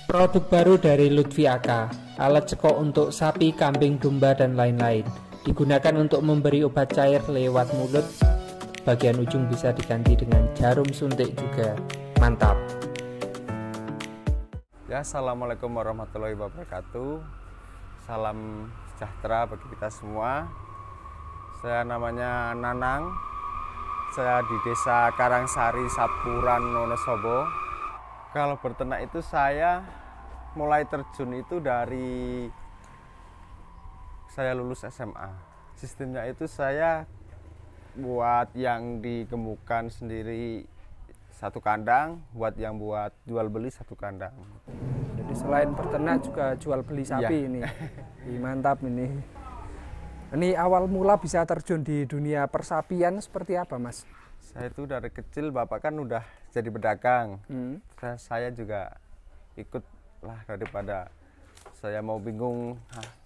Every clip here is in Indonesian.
Produk baru dari Lutfi Aka, alat cekok untuk sapi, kambing, domba, dan lain-lain. Digunakan untuk memberi obat cair lewat mulut. Bagian ujung bisa diganti dengan jarum suntik juga. Mantap. Ya, assalamualaikum warahmatullahi wabarakatuh. Salam sejahtera bagi kita semua. Saya namanya Nanang. Saya di Desa Karangsari, Sapuran, Wonosobo. Kalau berternak itu saya mulai terjun itu dari saya lulus SMA. Sistemnya itu saya buat yang digemukkan sendiri satu kandang, buat yang buat jual beli satu kandang. Jadi selain berternak juga jual beli sapi ini. Mantap ini. Ini awal mula bisa terjun di dunia persapian seperti apa, Mas? Saya itu dari kecil bapak kan udah jadi pedagang. Saya juga ikut lah, daripada saya mau bingung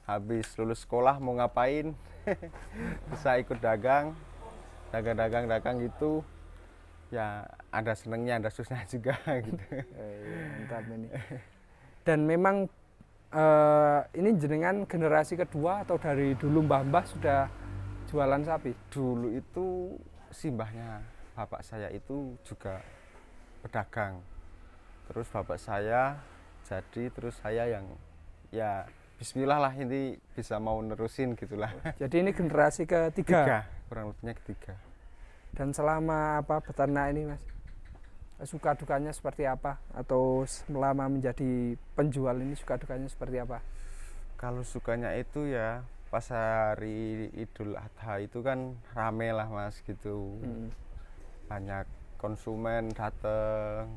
habis lulus sekolah mau ngapain. Bisa ikut dagang gitu. Ya ada senengnya, ada susahnya juga gitu. Mantap ini. Dan memang ini jenengan generasi kedua atau dari dulu mbah-mbah sudah jualan sapi? Dulu itu simbahnya bapak saya itu juga pedagang. Terus bapak saya jadi, terus saya yang ya bismillah lah, ini bisa mau nerusin gitulah. Jadi ini generasi ketiga? Kurang lebihnya ketiga. Dan selama beternak ini, Mas, suka dukanya seperti apa? Atau selama menjadi penjual ini suka dukanya seperti apa? Kalau sukanya itu ya pas hari Idul Adha itu kan rame lah, Mas, gitu. Banyak konsumen datang,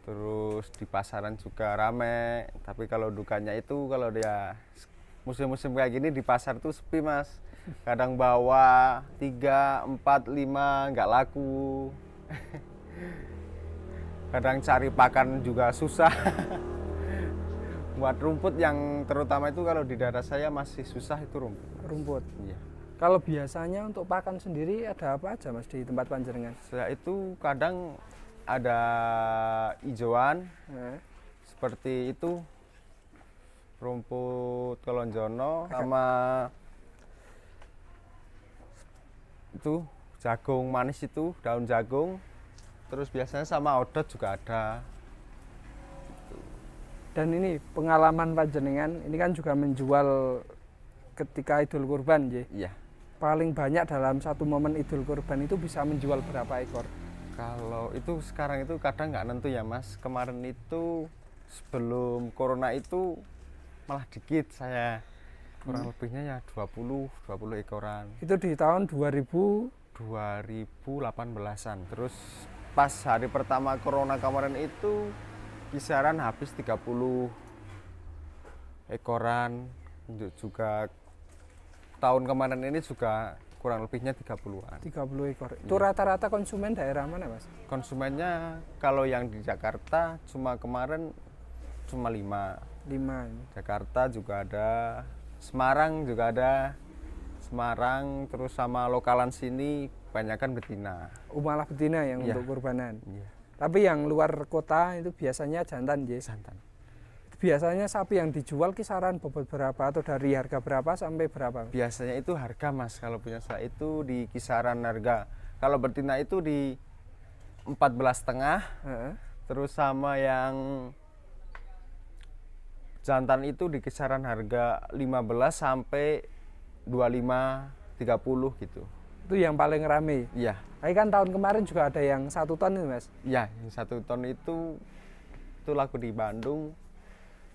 terus di pasaran juga rame. Tapi kalau dukanya itu kalau dia musim-musim kayak gini di pasar tuh sepi, Mas. Kadang bawa 3, 4, 5 nggak laku. Kadang cari pakan juga susah. Buat rumput yang terutama itu kalau di daerah saya masih susah itu rumput. Iya. Kalau biasanya untuk pakan sendiri ada apa aja, Mas, di tempat panjenengan? Saya itu kadang ada hijauan, seperti itu rumput kelonjono sama itu jagung manis, itu daun jagung. Terus biasanya sama odot juga ada. Dan ini pengalaman panjenengan ini kan juga menjual ketika Idul Kurban, Iya. Paling banyak dalam satu momen Idul Kurban itu bisa menjual berapa ekor? Kalau itu sekarang itu kadang nggak nentu ya, Mas. Kemarin itu sebelum corona itu malah dikit saya. Kurang lebihnya ya 20 ekoran. Itu di tahun 2018-an. Terus pas hari pertama corona kemarin itu kisaran habis 30 ekoran. Juga tahun kemarin ini juga kurang lebihnya 30-an. 30 ekor. Itu rata-rata konsumen daerah mana, Mas? Konsumennya kalau yang di Jakarta kemarin cuma 5. 5. Jakarta juga ada, Semarang juga ada. Semarang terus sama lokalan sini banyakan betina. Malah betina yang untuk kurbanan. Iya. Tapi yang luar kota itu biasanya jantan, Jantan. Biasanya sapi yang dijual kisaran bobot berapa atau dari harga berapa sampai berapa? Biasanya itu harga, Mas, kalau punya saya itu di kisaran harga. Kalau betina itu di 14,5. Terus sama yang jantan itu di kisaran harga 15 sampai 25, 30 gitu. Itu yang paling rame. Iya. Tapi kan tahun kemarin juga ada yang 1 ton ini, Mas. Iya, yang 1 ton itu laku di Bandung.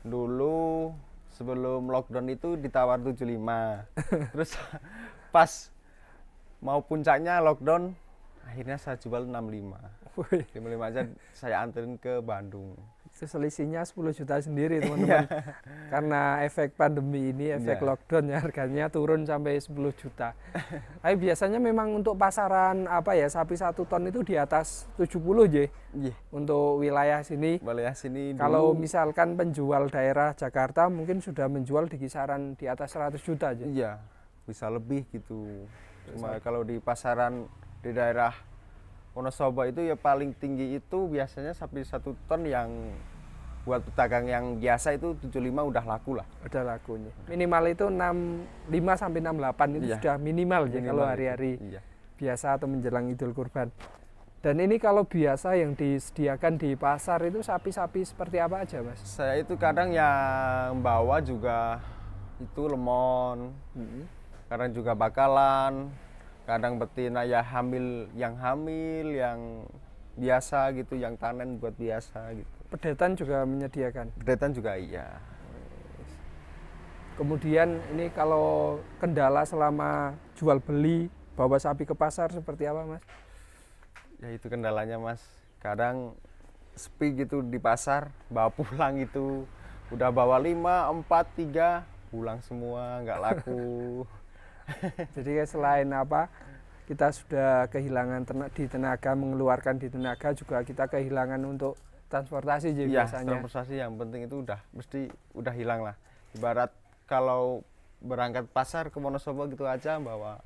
Dulu sebelum lockdown itu ditawar 75. Terus pas mau puncaknya lockdown, akhirnya saya jual 65. 65 aja saya anterin ke Bandung. Itu selisihnya 10 juta sendiri, teman-teman. Karena efek pandemi ini, efek lockdown ya, harganya turun sampai 10 juta. Tapi biasanya memang untuk pasaran sapi 1 ton itu di atas 70 untuk wilayah sini. Kalau misalkan penjual daerah Jakarta mungkin sudah menjual di kisaran di atas 100 juta aja. Iya, bisa lebih gitu. Cuma kalau di pasaran di daerah Wonosobo itu ya paling tinggi itu biasanya sapi 1 ton yang buat pedagang yang biasa itu 75 udah laku lah. Udah lakunya. Minimal itu 65 sampai 68 itu Iya. sudah minimal ya Minimal kalau itu. hari-hari Iya. biasa atau menjelang Idul Kurban. Dan ini kalau biasa yang disediakan di pasar itu sapi-sapi seperti apa aja, Mas? Saya itu kadang yang bawa juga itu lemon, kadang juga bakalan, kadang betina ya hamil, yang biasa gitu, yang panen buat biasa gitu. Pedetan juga menyediakan. Pedetan juga iya. Kemudian ini kalau kendala selama jual beli bawa sapi ke pasar seperti apa, Mas? Ya itu kendalanya Mas. Kadang sepi gitu di pasar, bawa pulang itu udah bawa 5, 4, 3 pulang semua, nggak laku. Jadi selain apa, kita sudah kehilangan di tenaga, mengeluarkan di tenaga, juga kita kehilangan untuk transportasi jadi Iya, biasanya. transportasi yang penting itu udah hilang lah. Ibarat kalau berangkat pasar ke Wonosobo gitu aja bawa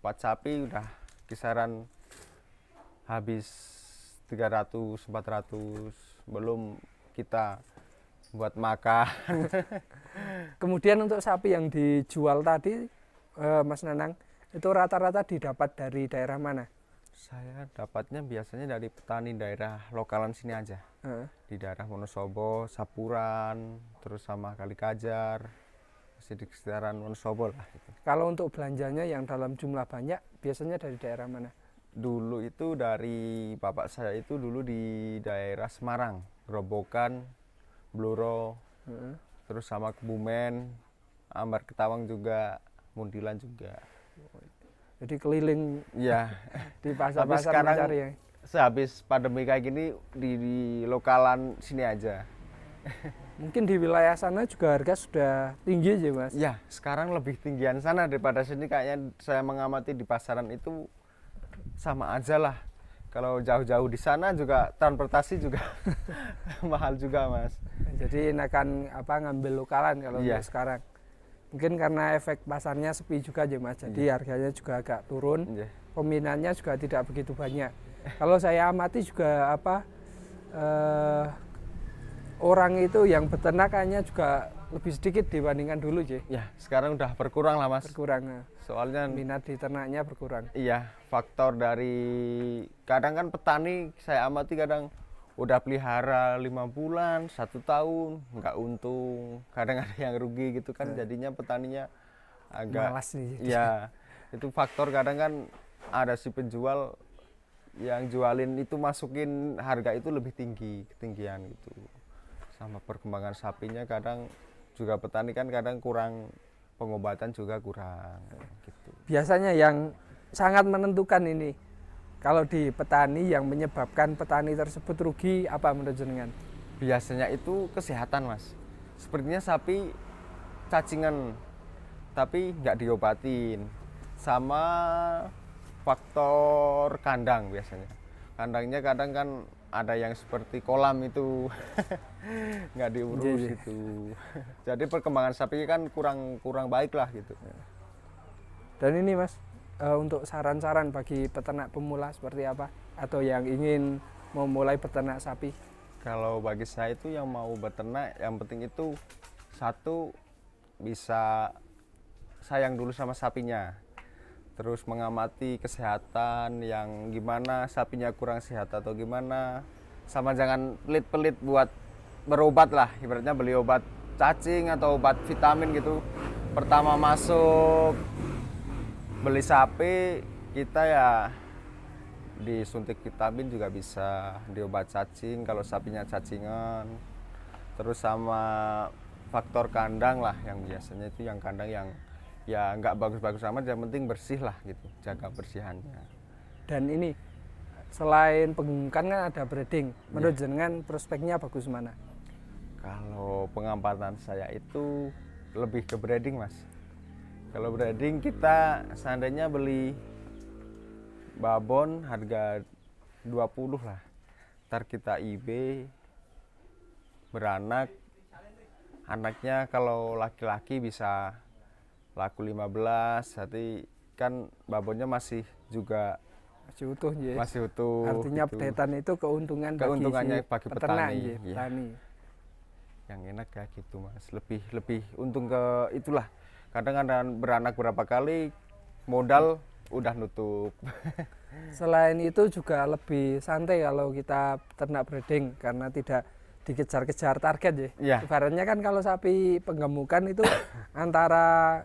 4 sapi udah kisaran habis 300, 400, belum kita buat makan. Kemudian untuk sapi yang dijual tadi, Mas Nanang, itu rata-rata didapat dari daerah mana? Saya dapatnya biasanya dari petani daerah lokalan sini aja. Di daerah Wonosobo, Sapuran, terus sama Kalikajar, masih di sekitaran Wonosobo lah. Gitu. Kalau untuk belanjanya yang dalam jumlah banyak, biasanya dari daerah mana? Dulu itu dari bapak saya itu dulu di daerah Semarang, Grobogan, Bluro, terus sama Kebumen, Ambar Ketawang juga, Muntilan juga. Jadi keliling Ya. di Tapi pasar-pasar sekarang mencari ya. sehabis pandemi kayak gini di lokalan sini aja. Mungkin di wilayah sana juga harga sudah tinggi aja, Mas. Ya, sekarang lebih tinggian sana daripada sini. Kayaknya saya mengamati di pasaran itu sama aja lah. Kalau jauh-jauh di sana juga transportasi juga mahal juga, Mas. Jadi enakan apa ngambil lokalan kalau Iya. untuk sekarang. Mungkin karena efek pasarnya sepi juga aja, Mas. Jadi harganya juga agak turun. Iya. Peminatnya juga tidak begitu banyak. Kalau saya amati juga apa orang itu yang beternak kayaknya juga lebih sedikit dibandingkan dulu, Ya, sekarang udah berkurang lah, Mas. berkurang. Soalnya Minat di ternaknya berkurang. iya, faktor dari kadang kan petani saya amati kadang udah pelihara 5 bulan, 1 tahun, nggak untung, kadang ada yang rugi gitu kan, jadinya petaninya agak Malas nih. ya itu faktor kadang kan ada si penjual yang jualin itu masukin harga itu lebih tinggi, ketinggian gitu. Sama perkembangan sapinya kadang juga petani kan kadang kurang, pengobatan juga kurang gitu. Biasanya yang sangat menentukan ini kalau di petani yang menyebabkan petani tersebut rugi apa menurut jenengan? Biasanya itu kesehatan, Mas. Sepertinya sapi cacingan tapi nggak diobatin. Sama faktor kandang biasanya. Kandangnya kadang kan ada yang seperti kolam itu nggak diurus Iya. itu. Jadi perkembangan sapi kan kurang baik lah gitu. Dan ini, Mas, untuk saran-saran bagi peternak pemula seperti apa? Atau yang ingin memulai peternak sapi? Kalau bagi saya itu yang mau beternak, yang penting itu satu bisa sayang dulu sama sapinya. Terus mengamati kesehatan yang gimana, sapinya kurang sehat atau gimana. Sama jangan pelit-pelit buat berobat lah, ibaratnya beli obat cacing atau obat vitamin gitu. Pertama masuk beli sapi, kita ya disuntik vitamin juga bisa, diobat cacing kalau sapinya cacingan. Terus sama faktor kandang lah, yang biasanya itu yang kandang yang ya nggak bagus-bagus amat, yang penting bersih lah gitu, jaga bersihannya. Dan ini selain pengungkan kan ada breeding. Menurut jenengan prospeknya bagus mana? Kalau pengamatan saya itu lebih ke breeding, Mas. Kalau breeding kita seandainya beli babon harga 20 lah. Ntar kita IB beranak, anaknya kalau laki-laki bisa laku 15, jadi kan babonnya masih juga Masih utuh, ya. masih utuh. Artinya gitu. pedetan itu keuntungannya Keuntungannya bagi peternak, petani, ya, iya. petani. yang enak kayak gitu mas, lebih untung ke itulah. Kadang-kadang beranak berapa kali modal udah nutup. Selain itu juga lebih santai kalau kita ternak breeding karena tidak dikejar-kejar target ya. Iya. Ibaratnya kan kalau sapi penggemukan itu antara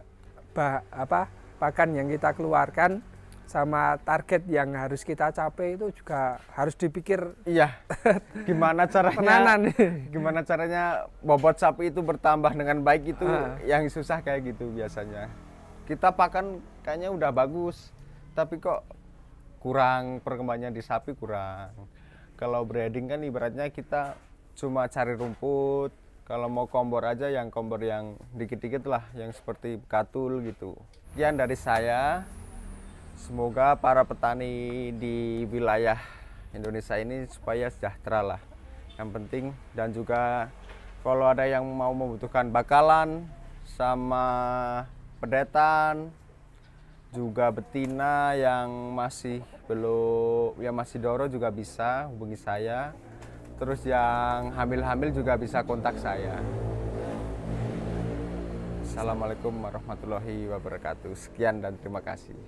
pakan yang kita keluarkan sama target yang harus kita capai itu juga harus dipikir. Iya. Gimana caranya bobot sapi itu bertambah dengan baik itu yang susah kayak gitu biasanya. Kita pakan kayaknya udah bagus, tapi kok kurang perkembangannya di sapi kurang. Kalau breeding kan ibaratnya kita cuma cari rumput. Kalau mau kombor aja yang kombor yang dikit-dikit lah, yang seperti katul gitu. Sekian dari saya. Semoga para petani di wilayah Indonesia ini supaya sejahtera lah. Yang penting, dan juga kalau ada yang mau membutuhkan bakalan sama pedetan, juga betina yang masih doro juga bisa hubungi saya. Terus yang hamil-hamil juga bisa kontak saya. Assalamualaikum warahmatullahi wabarakatuh. Sekian dan terima kasih.